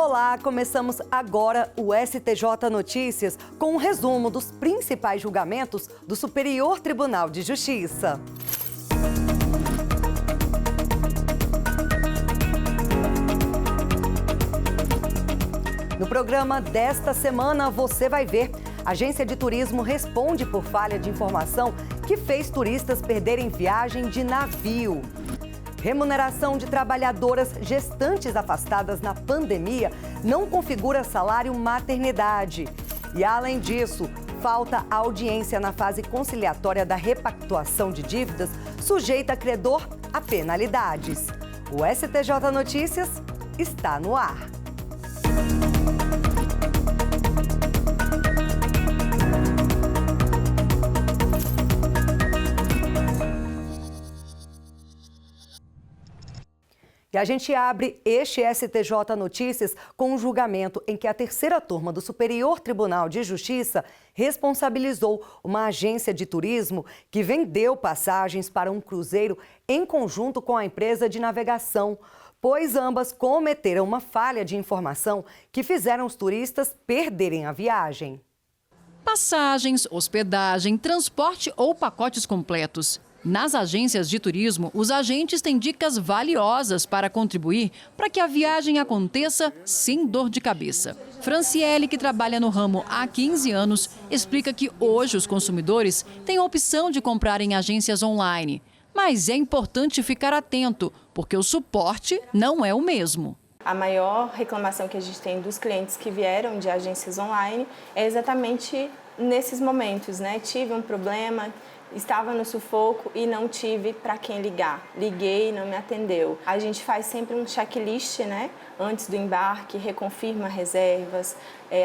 Olá, começamos agora o STJ Notícias com um resumo dos principais julgamentos do Superior Tribunal de Justiça. No programa desta semana, você vai ver: agência de turismo responde por falha de informação que fez turistas perderem viagem de navio. Remuneração de trabalhadoras gestantes afastadas na pandemia não configura salário maternidade. E, além disso, falta audiência na fase conciliatória da repactuação de dívidas sujeita credor a penalidades. O STJ Notícias está no ar. E a gente abre este STJ Notícias com um julgamento em que a terceira turma do Superior Tribunal de Justiça responsabilizou uma agência de turismo que vendeu passagens para um cruzeiro em conjunto com a empresa de navegação, pois ambas cometeram uma falha de informação que fizeram os turistas perderem a viagem. Passagens, hospedagem, transporte ou pacotes completos. Nas agências de turismo, os agentes têm dicas valiosas para contribuir para que a viagem aconteça sem dor de cabeça. Franciele, que trabalha no ramo há 15 anos, explica que hoje os consumidores têm a opção de comprar em agências online. Mas é importante ficar atento, porque o suporte não é o mesmo. A maior reclamação que a gente tem dos clientes que vieram de agências online é exatamente nesses momentos, né? Tive um problema, estava no sufoco e não tive para quem ligar. Liguei e não me atendeu. A gente faz sempre um checklist, né? Antes do embarque, reconfirma reservas,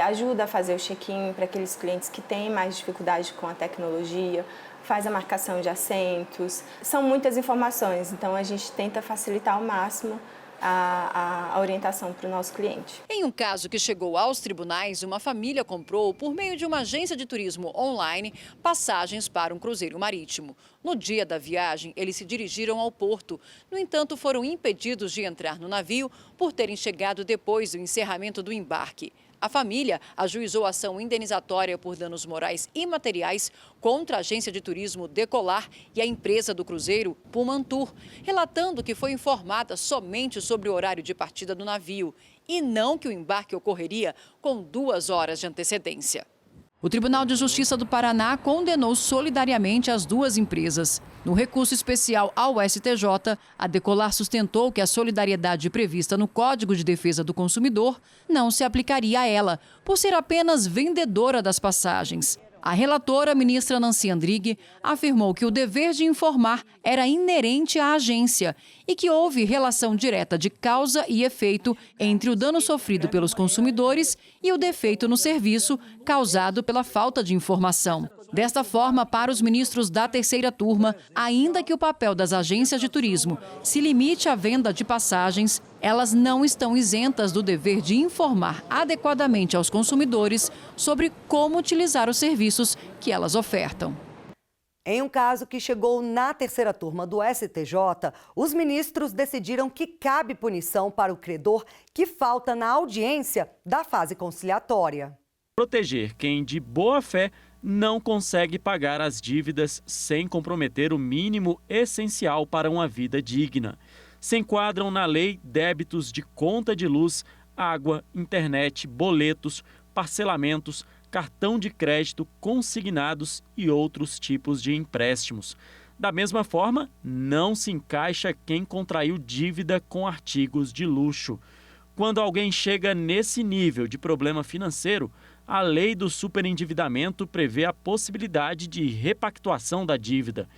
ajuda a fazer o check-in para aqueles clientes que têm mais dificuldade com a tecnologia, faz a marcação de assentos. São muitas informações, então a gente tenta facilitar ao máximo a orientação para o nosso cliente. Em um caso que chegou aos tribunais, uma família comprou, por meio de uma agência de turismo online, passagens para um cruzeiro marítimo. No dia da viagem, eles se dirigiram ao porto. No entanto, foram impedidos de entrar no navio por terem chegado depois do encerramento do embarque. A família ajuizou ação indenizatória por danos morais e materiais contra a agência de turismo Decolar e a empresa do cruzeiro Pumantur, relatando que foi informada somente sobre o horário de partida do navio e não que o embarque ocorreria com 2 horas de antecedência. O Tribunal de Justiça do Paraná condenou solidariamente as duas empresas. No recurso especial ao STJ, a Decolar sustentou que a solidariedade prevista no Código de Defesa do Consumidor não se aplicaria a ela, por ser apenas vendedora das passagens. A relatora, ministra Nancy Andrighi, afirmou que o dever de informar era inerente à agência e que houve relação direta de causa e efeito entre o dano sofrido pelos consumidores e o defeito no serviço causado pela falta de informação. Desta forma, para os ministros da terceira turma, ainda que o papel das agências de turismo se limite à venda de passagens, elas não estão isentas do dever de informar adequadamente aos consumidores sobre como utilizar os serviços que elas ofertam. Em um caso que chegou na terceira turma do STJ, os ministros decidiram que cabe punição para o credor que falta na audiência da fase conciliatória. Proteger quem de boa fé não consegue pagar as dívidas sem comprometer o mínimo essencial para uma vida digna. Se enquadram na lei débitos de conta de luz, água, internet, boletos, parcelamentos, cartão de crédito, consignados e outros tipos de empréstimos. Da mesma forma, não se encaixa quem contraiu dívida com artigos de luxo. Quando alguém chega nesse nível de problema financeiro, a lei do superendividamento prevê a possibilidade de repactuação da dívida.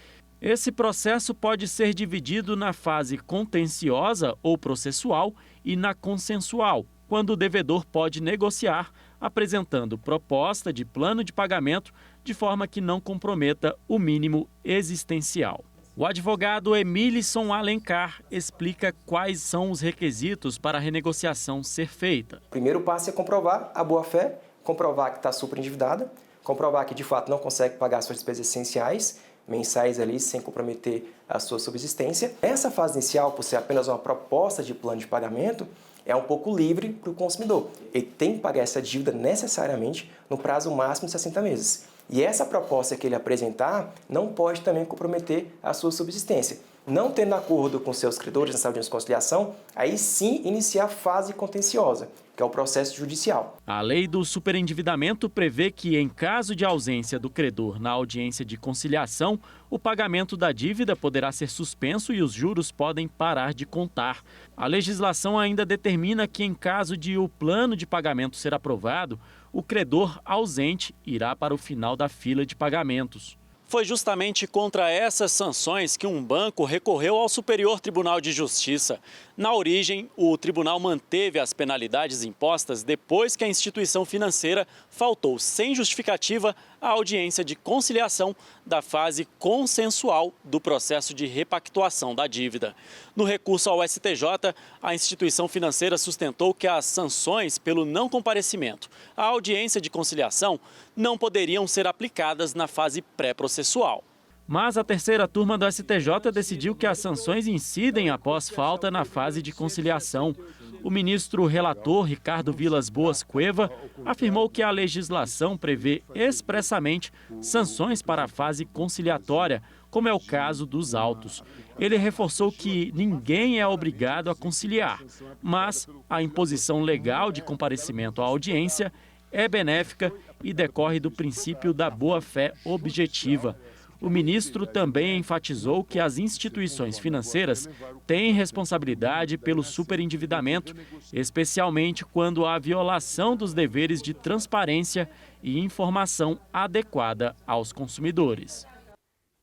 Esse processo pode ser dividido na fase contenciosa ou processual e na consensual, quando o devedor pode negociar, apresentando proposta de plano de pagamento de forma que não comprometa o mínimo existencial. O advogado Emílison Alencar explica quais são os requisitos para a renegociação ser feita. O primeiro passo é comprovar a boa-fé, comprovar que está superendividada, comprovar que de fato não consegue pagar suas despesas essenciais, mensais ali, sem comprometer a sua subsistência. Essa fase inicial, por ser apenas uma proposta de plano de pagamento, é um pouco livre para o consumidor. Ele tem que pagar essa dívida necessariamente no prazo máximo de 60 meses. E essa proposta que ele apresentar não pode também comprometer a sua subsistência. Não tendo acordo com seus credores nessa audiência de conciliação, aí sim iniciar a fase contenciosa, que é o processo judicial. A lei do superendividamento prevê que, em caso de ausência do credor na audiência de conciliação, o pagamento da dívida poderá ser suspenso e os juros podem parar de contar. A legislação ainda determina que, em caso de o plano de pagamento ser aprovado, o credor ausente irá para o final da fila de pagamentos. Foi justamente contra essas sanções que um banco recorreu ao Superior Tribunal de Justiça. Na origem, o tribunal manteve as penalidades impostas depois que a instituição financeira faltou sem justificativa à audiência de conciliação da fase consensual do processo de repactuação da dívida. No recurso ao STJ, a instituição financeira sustentou que as sanções pelo não comparecimento à audiência de conciliação não poderiam ser aplicadas na fase pré-processual. Mas a terceira turma do STJ decidiu que as sanções incidem após falta na fase de conciliação. O ministro relator Ricardo Vilas Boas Cueva afirmou que a legislação prevê expressamente sanções para a fase conciliatória, como é o caso dos autos. Ele reforçou que ninguém é obrigado a conciliar, mas a imposição legal de comparecimento à audiência é benéfica e decorre do princípio da boa-fé objetiva. O ministro também enfatizou que as instituições financeiras têm responsabilidade pelo superendividamento, especialmente quando há violação dos deveres de transparência e informação adequada aos consumidores.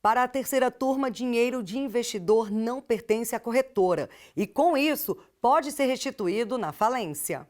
Para a terceira turma, dinheiro de investidor não pertence à corretora e, com isso, pode ser restituído na falência.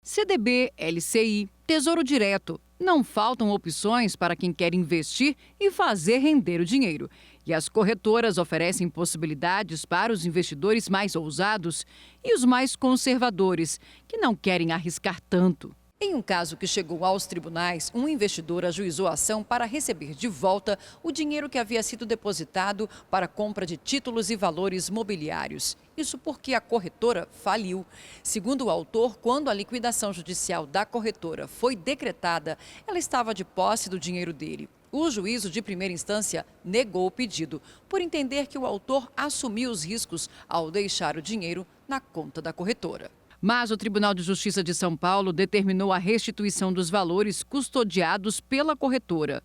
CDB, LCI, Tesouro Direto. Não faltam opções para quem quer investir e fazer render o dinheiro. E as corretoras oferecem possibilidades para os investidores mais ousados e os mais conservadores, que não querem arriscar tanto. Em um caso que chegou aos tribunais, um investidor ajuizou a ação para receber de volta o dinheiro que havia sido depositado para compra de títulos e valores mobiliários. Isso porque a corretora faliu. Segundo o autor, quando a liquidação judicial da corretora foi decretada, ela estava de posse do dinheiro dele. O juízo de primeira instância negou o pedido, por entender que o autor assumiu os riscos ao deixar o dinheiro na conta da corretora. Mas o Tribunal de Justiça de São Paulo determinou a restituição dos valores custodiados pela corretora.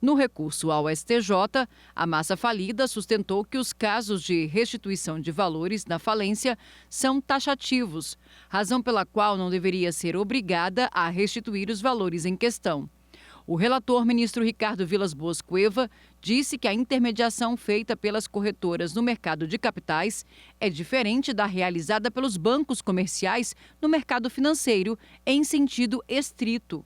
No recurso ao STJ, a massa falida sustentou que os casos de restituição de valores na falência são taxativos, razão pela qual não deveria ser obrigada a restituir os valores em questão. O relator, ministro Ricardo Vilas Boas Cueva, disse que a intermediação feita pelas corretoras no mercado de capitais é diferente da realizada pelos bancos comerciais no mercado financeiro, em sentido estrito.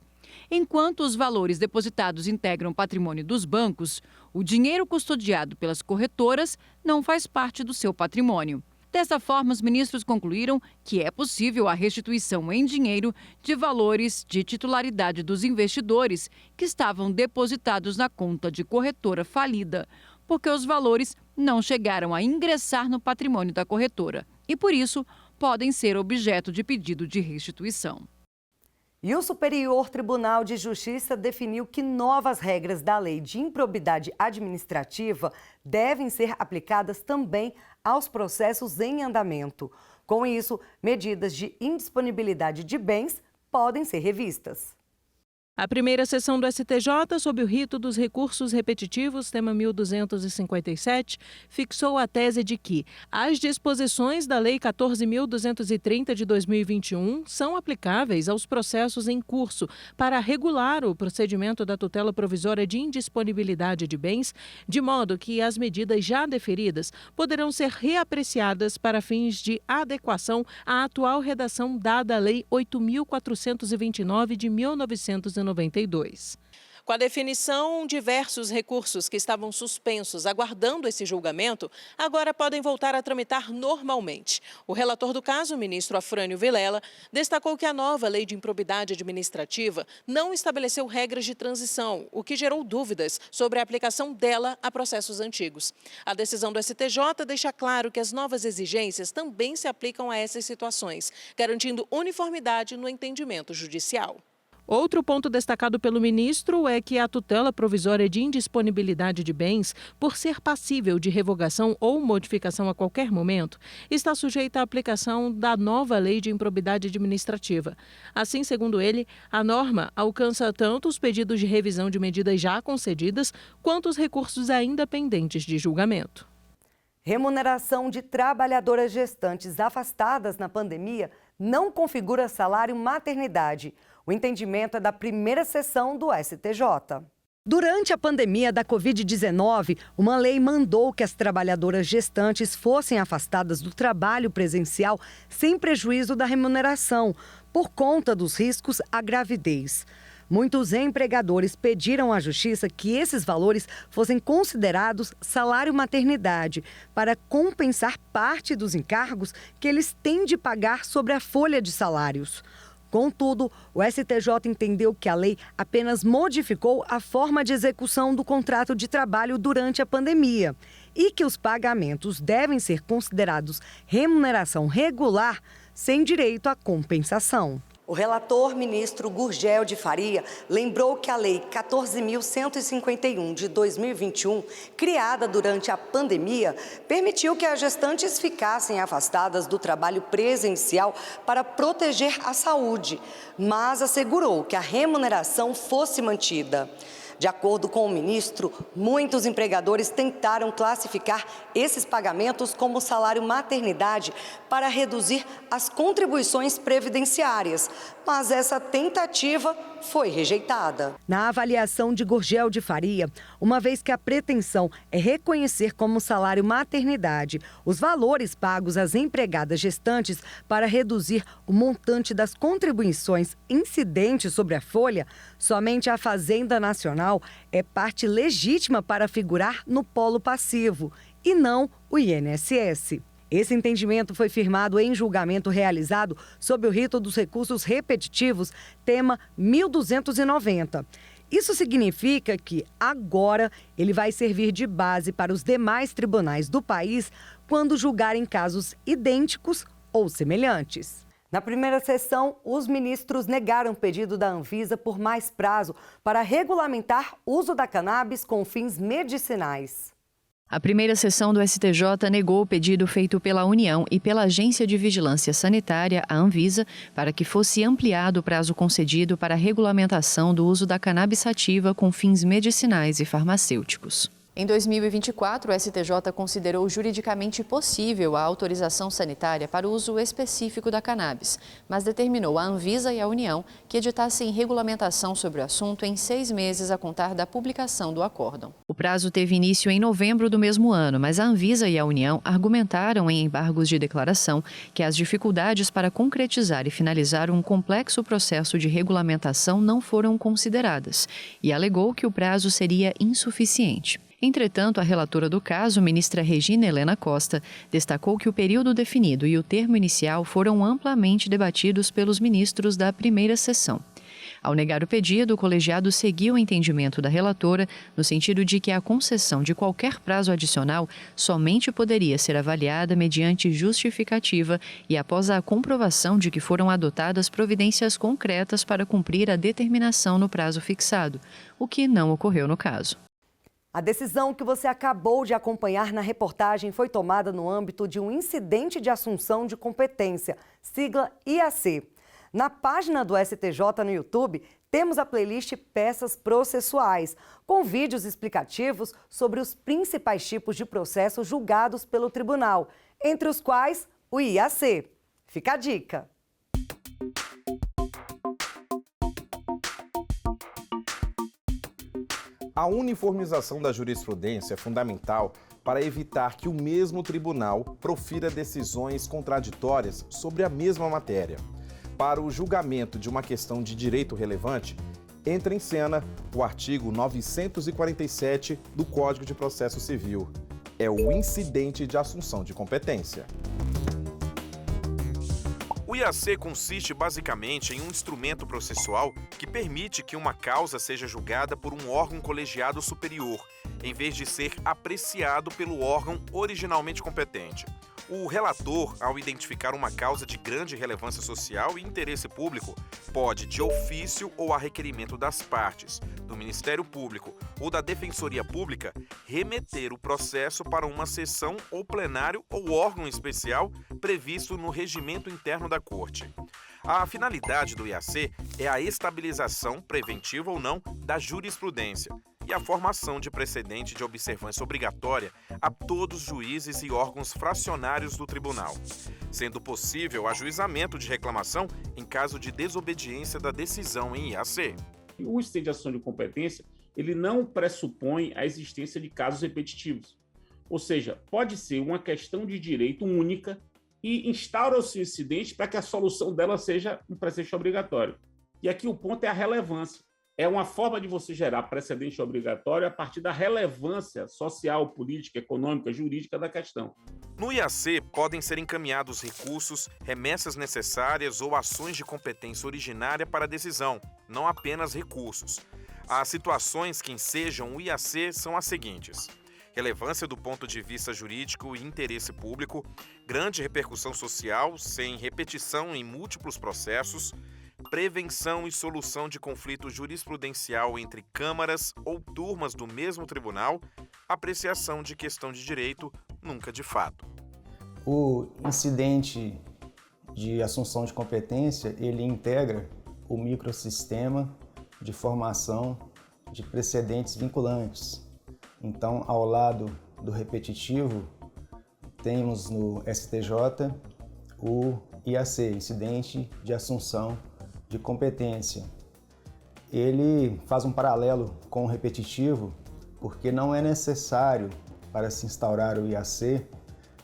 Enquanto os valores depositados integram o patrimônio dos bancos, o dinheiro custodiado pelas corretoras não faz parte do seu patrimônio. Dessa forma, os ministros concluíram que é possível a restituição em dinheiro de valores de titularidade dos investidores que estavam depositados na conta de corretora falida, porque os valores não chegaram a ingressar no patrimônio da corretora e, por isso, podem ser objeto de pedido de restituição. E o Superior Tribunal de Justiça definiu que novas regras da Lei de Improbidade Administrativa devem ser aplicadas também aos processos em andamento. Com isso, medidas de indisponibilidade de bens podem ser revistas. A primeira sessão do STJ, sob o rito dos recursos repetitivos, tema 1257, fixou a tese de que as disposições da Lei 14.230 de 2021 são aplicáveis aos processos em curso para regular o procedimento da tutela provisória de indisponibilidade de bens, de modo que as medidas já deferidas poderão ser reapreciadas para fins de adequação à atual redação dada à Lei 8.429 de 1992. Com a definição, diversos recursos que estavam suspensos aguardando esse julgamento, agora podem voltar a tramitar normalmente. O relator do caso, o ministro Afrânio Vilela, destacou que a nova lei de improbidade administrativa não estabeleceu regras de transição, o que gerou dúvidas sobre a aplicação dela a processos antigos. A decisão do STJ deixa claro que as novas exigências também se aplicam a essas situações, garantindo uniformidade no entendimento judicial. Outro ponto destacado pelo ministro é que a tutela provisória de indisponibilidade de bens, por ser passível de revogação ou modificação a qualquer momento, está sujeita à aplicação da nova lei de improbidade administrativa. Assim, segundo ele, a norma alcança tanto os pedidos de revisão de medidas já concedidas, quanto os recursos ainda pendentes de julgamento. Remuneração de trabalhadoras gestantes afastadas na pandemia não configura salário maternidade. O entendimento é da primeira sessão do STJ. Durante a pandemia da Covid-19, uma lei mandou que as trabalhadoras gestantes fossem afastadas do trabalho presencial sem prejuízo da remuneração, por conta dos riscos à gravidez. Muitos empregadores pediram à Justiça que esses valores fossem considerados salário maternidade, para compensar parte dos encargos que eles têm de pagar sobre a folha de salários. Contudo, o STJ entendeu que a lei apenas modificou a forma de execução do contrato de trabalho durante a pandemia e que os pagamentos devem ser considerados remuneração regular sem direito à compensação. O relator, ministro Gurgel de Faria, lembrou que a Lei 14.151 de 2021, criada durante a pandemia, permitiu que as gestantes ficassem afastadas do trabalho presencial para proteger a saúde, mas assegurou que a remuneração fosse mantida. De acordo com o ministro, muitos empregadores tentaram classificar esses pagamentos como salário maternidade para reduzir as contribuições previdenciárias, mas essa tentativa foi rejeitada. Na avaliação de Gurgel de Faria, uma vez que a pretensão é reconhecer como salário maternidade os valores pagos às empregadas gestantes para reduzir o montante das contribuições incidentes sobre a folha, somente a Fazenda Nacional é parte legítima para figurar no polo passivo e não o INSS. Esse entendimento foi firmado em julgamento realizado sob o rito dos recursos repetitivos, tema 1290. Isso significa que agora ele vai servir de base para os demais tribunais do país quando julgarem casos idênticos ou semelhantes. Na primeira sessão, os ministros negaram o pedido da Anvisa por mais prazo para regulamentar o uso da cannabis com fins medicinais. A primeira sessão do STJ negou o pedido feito pela União e pela Agência de Vigilância Sanitária, a Anvisa, para que fosse ampliado o prazo concedido para a regulamentação do uso da cannabis sativa com fins medicinais e farmacêuticos. Em 2024, o STJ considerou juridicamente possível a autorização sanitária para o uso específico da cannabis, mas determinou à Anvisa e à União que editassem regulamentação sobre o assunto em 6 meses a contar da publicação do acórdão. O prazo teve início em novembro do mesmo ano, mas a Anvisa e a União argumentaram em embargos de declaração que as dificuldades para concretizar e finalizar um complexo processo de regulamentação não foram consideradas e alegou que o prazo seria insuficiente. Entretanto, a relatora do caso, ministra Regina Helena Costa, destacou que o período definido e o termo inicial foram amplamente debatidos pelos ministros da primeira sessão. Ao negar o pedido, o colegiado seguiu o entendimento da relatora no sentido de que a concessão de qualquer prazo adicional somente poderia ser avaliada mediante justificativa e após a comprovação de que foram adotadas providências concretas para cumprir a determinação no prazo fixado, o que não ocorreu no caso. A decisão que você acabou de acompanhar na reportagem foi tomada no âmbito de um incidente de assunção de competência, sigla IAC. Na página do STJ no YouTube, temos a playlist Peças Processuais, com vídeos explicativos sobre os principais tipos de processos julgados pelo tribunal, entre os quais o IAC. Fica a dica! A uniformização da jurisprudência é fundamental para evitar que o mesmo tribunal profira decisões contraditórias sobre a mesma matéria. Para o julgamento de uma questão de direito relevante, entra em cena o artigo 947 do Código de Processo Civil. É o incidente de assunção de competência. O IAC consiste basicamente em um instrumento processual que permite que uma causa seja julgada por um órgão colegiado superior, em vez de ser apreciado pelo órgão originalmente competente. O relator, ao identificar uma causa de grande relevância social e interesse público, pode, de ofício ou a requerimento das partes, do Ministério Público ou da Defensoria Pública, remeter o processo para uma sessão ou plenário ou órgão especial previsto no regimento interno da Corte. A finalidade do IAC é a estabilização, preventiva ou não, da jurisprudência e a formação de precedente de observância obrigatória a todos os juízes e órgãos fracionários do tribunal, sendo possível ajuizamento de reclamação em caso de desobediência da decisão em IAC. O incidente de assunção de competência, ele não pressupõe a existência de casos repetitivos. Ou seja, pode ser uma questão de direito única e instaura-se o incidente para que a solução dela seja um precedente obrigatório. E aqui o ponto é a relevância. É uma forma de você gerar precedente obrigatório a partir da relevância social, política, econômica, jurídica da questão. No IAC, podem ser encaminhados recursos, remessas necessárias ou ações de competência originária para a decisão, não apenas recursos. As situações que ensejam o IAC são as seguintes: relevância do ponto de vista jurídico e interesse público, grande repercussão social sem repetição em múltiplos processos, prevenção e solução de conflito jurisprudencial entre câmaras ou turmas do mesmo tribunal, apreciação de questão de direito, nunca de fato. O incidente de assunção de competência, ele integra o microsistema de formação de precedentes vinculantes. Então, ao lado do repetitivo, temos no STJ o IAC, Incidente de Assunção de Competência. Ele faz um paralelo com o repetitivo, porque não é necessário, para se instaurar o IAC,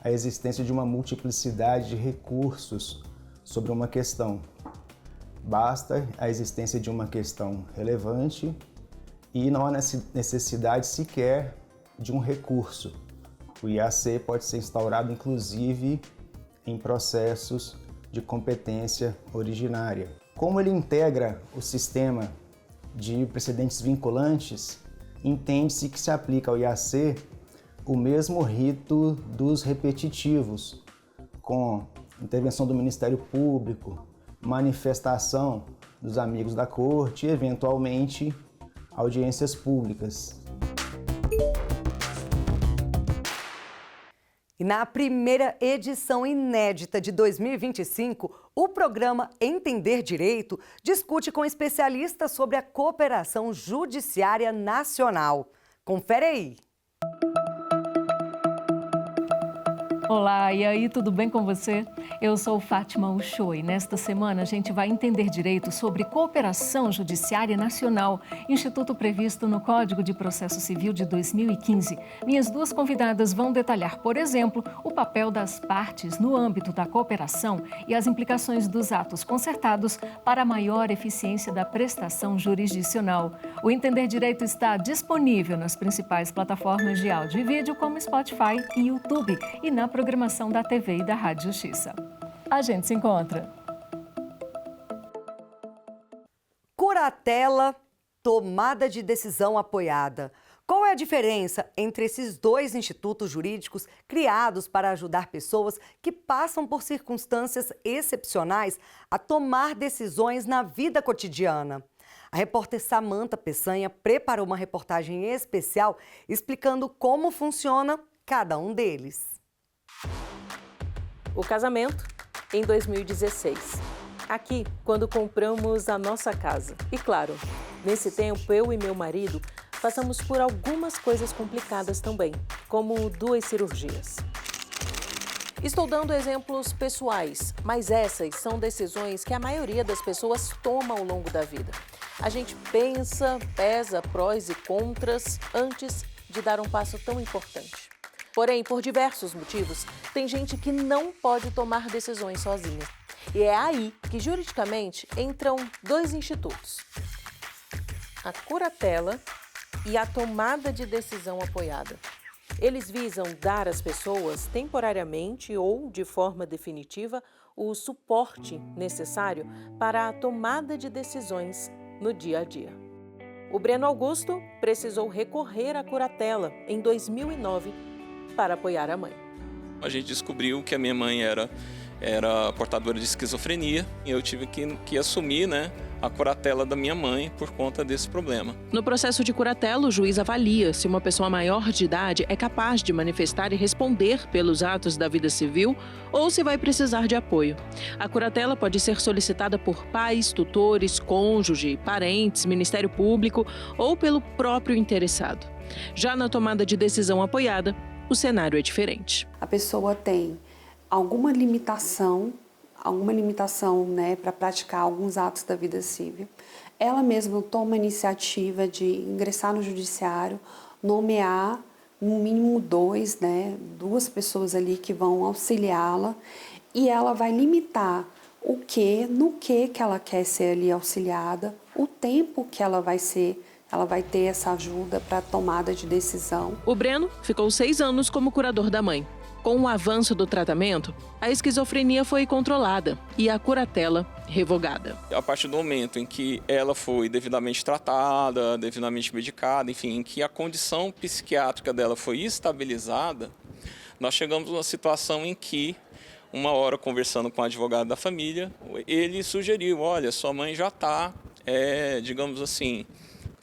a existência de uma multiplicidade de recursos sobre uma questão. Basta a existência de uma questão relevante e não há necessidade sequer de um recurso. O IAC pode ser instaurado, inclusive, em processos de competência originária. Como ele integra o sistema de precedentes vinculantes, entende-se que se aplica ao IAC o mesmo rito dos repetitivos, com intervenção do Ministério Público, manifestação dos amigos da Corte e, eventualmente, audiências públicas. E na primeira edição inédita de 2025, o programa Entender Direito discute com especialistas sobre a cooperação judiciária nacional. Confere aí! Olá, e aí, tudo bem com você? Eu sou Fátima Uchoa e nesta semana a gente vai entender direito sobre cooperação judiciária nacional, instituto previsto no Código de Processo Civil de 2015. Minhas duas convidadas vão detalhar, por exemplo, o papel das partes no âmbito da cooperação e as implicações dos atos concertados para a maior eficiência da prestação jurisdicional. O Entender Direito está disponível nas principais plataformas de áudio e vídeo como Spotify e YouTube e na programação da TV e da Rádio Justiça. A gente se encontra. Curatela, tomada de decisão apoiada. Qual é a diferença entre esses dois institutos jurídicos criados para ajudar pessoas que passam por circunstâncias excepcionais a tomar decisões na vida cotidiana? A repórter Samanta Peçanha preparou uma reportagem especial explicando como funciona cada um deles. O casamento em 2016. Aqui, quando compramos a nossa casa. E claro, nesse tempo, eu e meu marido passamos por algumas coisas complicadas também, como 2 cirurgias. Estou dando exemplos pessoais, mas essas são decisões que a maioria das pessoas toma ao longo da vida. A gente pensa, pesa prós e contras antes de dar um passo tão importante. Porém, por diversos motivos, tem gente que não pode tomar decisões sozinha. E é aí que, juridicamente, entram 2 institutos. a curatela e a tomada de decisão apoiada. Eles visam dar às pessoas, temporariamente ou de forma definitiva, o suporte necessário para a tomada de decisões no dia a dia. O Breno Augusto precisou recorrer à curatela em 2009 para apoiar a mãe. A gente descobriu que a minha mãe era portadora de esquizofrenia e eu tive que assumir, a curatela da minha mãe por conta desse problema. No processo de curatela, o juiz avalia se uma pessoa maior de idade é capaz de manifestar e responder pelos atos da vida civil ou se vai precisar de apoio. A curatela pode ser solicitada por pais, tutores, cônjuge, parentes, Ministério Público ou pelo próprio interessado. Já na tomada de decisão apoiada, o cenário é diferente. A pessoa tem alguma limitação, para praticar alguns atos da vida civil. Ela mesma toma a iniciativa de ingressar no judiciário, nomear no mínimo duas pessoas ali que vão auxiliá-la e ela vai limitar no que ela quer ser ali auxiliada, o tempo que ela vai ter essa ajuda para a tomada de decisão. O Breno ficou 6 anos como curador da mãe. Com o avanço do tratamento, a esquizofrenia foi controlada e a curatela revogada. A partir do momento em que ela foi devidamente tratada, devidamente medicada, enfim, em que a condição psiquiátrica dela foi estabilizada, nós chegamos a uma situação em que, uma hora conversando com o advogado da família, ele sugeriu, olha, sua mãe já está, digamos assim,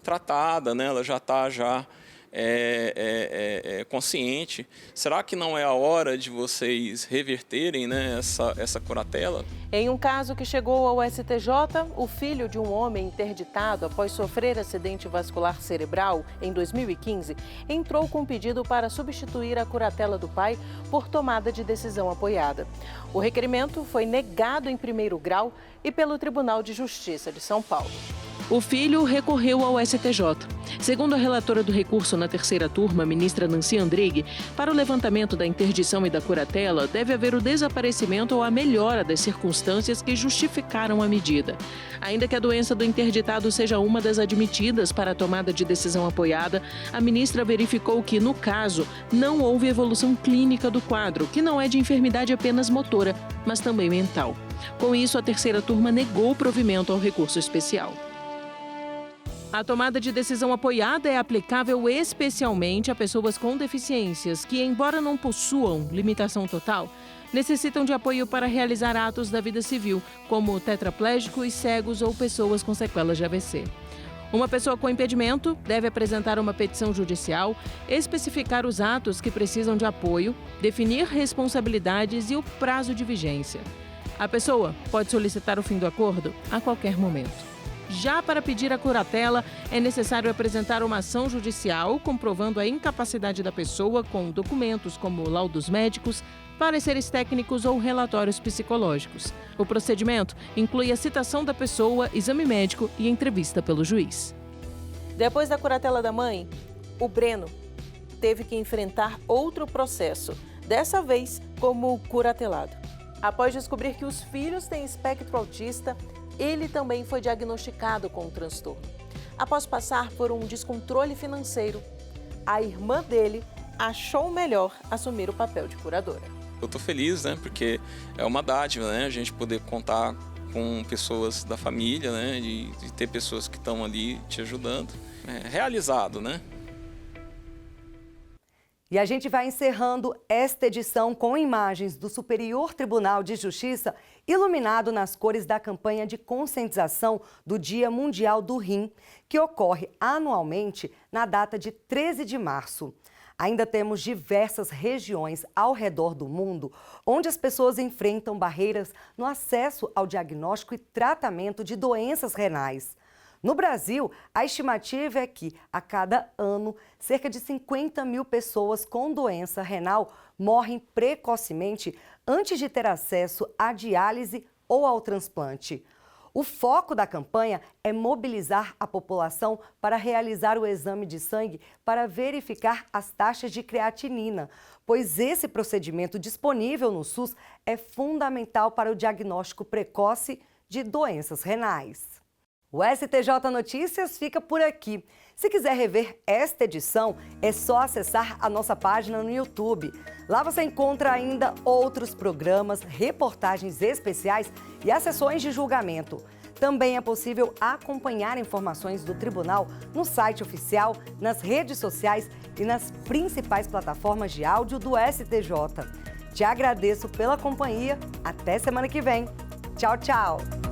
tratada, ela já está consciente. Será que não é a hora de vocês reverterem essa curatela? Em um caso que chegou ao STJ, o filho de um homem interditado após sofrer acidente vascular cerebral em 2015 entrou com pedido para substituir a curatela do pai por tomada de decisão apoiada. O requerimento foi negado em primeiro grau e pelo Tribunal de Justiça de São Paulo. O filho recorreu ao STJ. Segundo a relatora do recurso na terceira turma, ministra Nancy Andrighi, para o levantamento da interdição e da curatela, deve haver o desaparecimento ou a melhora das circunstâncias que justificaram a medida. Ainda que a doença do interditado seja uma das admitidas para a tomada de decisão apoiada, a ministra verificou que, no caso, não houve evolução clínica do quadro, que não é de enfermidade apenas motora, mas também mental. Com isso, a terceira turma negou o provimento ao recurso especial. A tomada de decisão apoiada é aplicável especialmente a pessoas com deficiências que, embora não possuam limitação total, necessitam de apoio para realizar atos da vida civil, como tetraplégicos, cegos ou pessoas com sequelas de AVC. Uma pessoa com impedimento deve apresentar uma petição judicial, especificar os atos que precisam de apoio, definir responsabilidades e o prazo de vigência. A pessoa pode solicitar o fim do acordo a qualquer momento. Já para pedir a curatela, é necessário apresentar uma ação judicial comprovando a incapacidade da pessoa com documentos como laudos médicos, pareceres técnicos ou relatórios psicológicos. O procedimento inclui a citação da pessoa, exame médico e entrevista pelo juiz. Depois da curatela da mãe, o Breno teve que enfrentar outro processo, dessa vez como curatelado. Após descobrir que os filhos têm espectro autista, ele também foi diagnosticado com o transtorno. Após passar por um descontrole financeiro, a irmã dele achou melhor assumir o papel de curadora. Eu estou feliz, porque é uma dádiva, a gente poder contar com pessoas da família, de ter pessoas que estão ali te ajudando. É realizado, E a gente vai encerrando esta edição com imagens do Superior Tribunal de Justiça iluminado nas cores da campanha de conscientização do Dia Mundial do Rim, que ocorre anualmente na data de 13 de março. Ainda temos diversas regiões ao redor do mundo onde as pessoas enfrentam barreiras no acesso ao diagnóstico e tratamento de doenças renais. No Brasil, a estimativa é que, a cada ano, cerca de 50 mil pessoas com doença renal morrem precocemente antes de ter acesso à diálise ou ao transplante. O foco da campanha é mobilizar a população para realizar o exame de sangue para verificar as taxas de creatinina, pois esse procedimento disponível no SUS é fundamental para o diagnóstico precoce de doenças renais. O STJ Notícias fica por aqui. Se quiser rever esta edição, é só acessar a nossa página no YouTube. Lá você encontra ainda outros programas, reportagens especiais e as sessões de julgamento. Também é possível acompanhar informações do tribunal no site oficial, nas redes sociais e nas principais plataformas de áudio do STJ. Te agradeço pela companhia. Até semana que vem. Tchau, tchau!